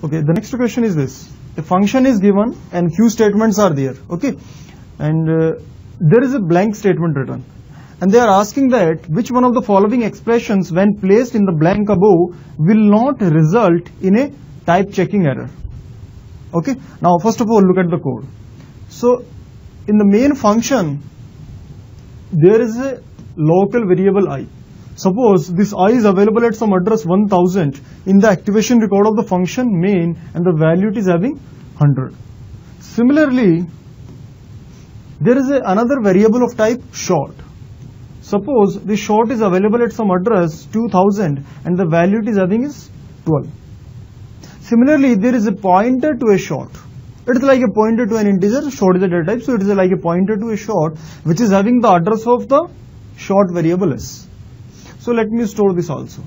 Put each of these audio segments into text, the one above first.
Okay, the next question is this. A function is given and few statements are there. Okay, and there is a blank statement written. And they are asking that which one of the following expressions when placed in the blank above will not result in a type checking error. Okay, now first of all look at the code. So in the main function there is a local variable I. Suppose this I is available at some address 1000 in the activation record of the function main and the value it is having 100. Similarly, there is another variable of type short. Suppose the short is available at some address 2000 and the value it is having is 12. Similarly, there is a pointer to a short. It is like a pointer to an integer, short is a data type, so it is like a pointer to a short which is having the address of the short variable s. So let me store this also.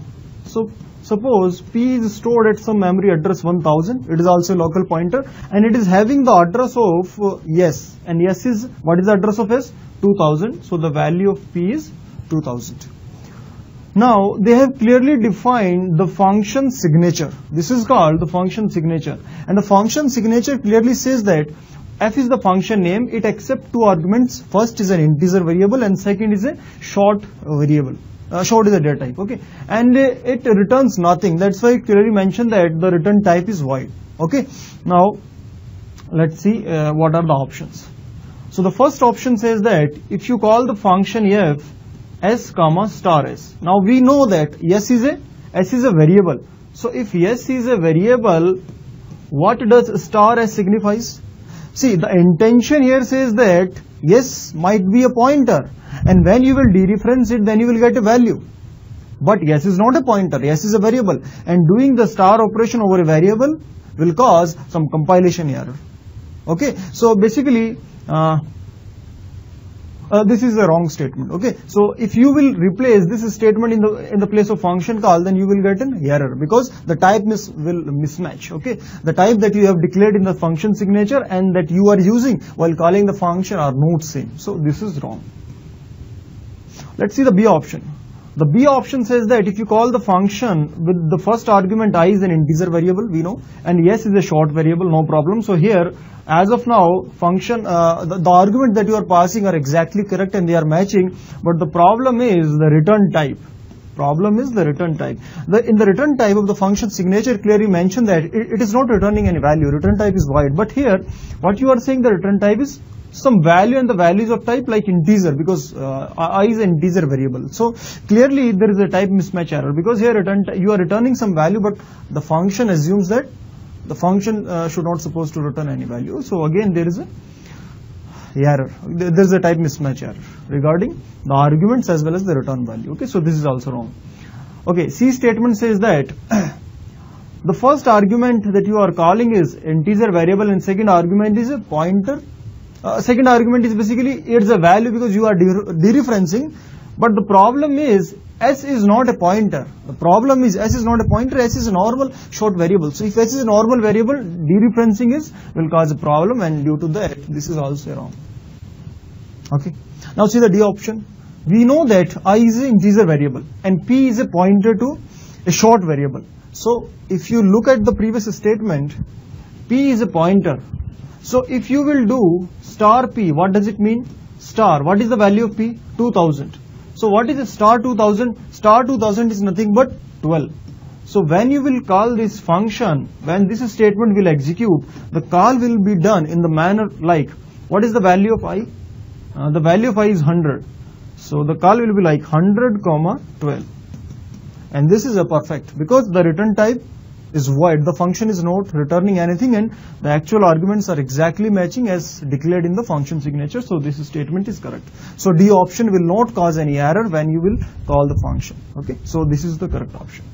So suppose P is stored at some memory address 1000, it is also a local pointer and it is having the address of yes, and yes is, what is the address of s? 2000, so the value of P is 2000. Now they have clearly defined the function signature. This is called the function signature, and the function signature clearly says that f is the function name, it accepts two arguments, first is an integer variable and second is a short variable. Short is a data type, okay, and it returns nothing. That's why I clearly mentioned that the return type is void. Okay, now let's see what are the options. So the first option says that if you call the function f s comma star s. Now we know that s is a variable. So if s is a variable, what does star s signifies? See, the intention here says that yes might be a pointer, and when you will dereference it, then you will get a value. But yes is not a pointer, yes is a variable, and doing the star operation over a variable will cause some compilation error. Okay, so basically this is a wrong statement. Okay, so if you will replace this statement in the place of function call, then you will get an error because the type will mismatch. Okay, the type that you have declared in the function signature and that you are using while calling the function are not same. So this is wrong. Let's see the B option. The B option says that if you call the function with the first argument I is an integer variable, we know, and yes is a short variable, no problem. So here, as of now, function the argument that you are passing are exactly correct and they are matching, but the problem is the return type. Problem is the return type. In the return type of the function signature clearly mentioned that it is not returning any value. Return type is void. But here, what you are saying the return type is some value, and the values of type like integer, because I is an integer variable. So clearly there is a type mismatch error because here you are returning some value, but the function assumes that the function should not supposed to return any value. So again there is a error. There is a type mismatch error regarding the arguments as well as the return value. Okay, so this is also wrong. Okay, C statement says that the first argument that you are calling is integer variable and second argument is a pointer. Second argument is basically it's a value because you are dereferencing, but the problem is s is not a pointer. The problem is s is not a pointer, s is a normal short variable. So if s is a normal variable, dereferencing will cause a problem, and due to that this is also wrong. Okay, now see the D option. We know that I is an integer variable and P is a pointer to a short variable. So if you look at the previous statement, P is a pointer. So if you will do star P, what does it mean? Star, what is the value of P? 2000. So what is a star 2000? Star 2000 is nothing but 12. So when you will call this function, when this statement will execute, the call will be done in the manner like, what is the value of I? The value of I is 100. So the call will be like 100 comma 12. And this is a perfect because the return type is void. The function is not returning anything and the actual arguments are exactly matching as declared in the function signature. So this statement is correct. So D option will not cause any error when you will call the function. Okay, so this is the correct option.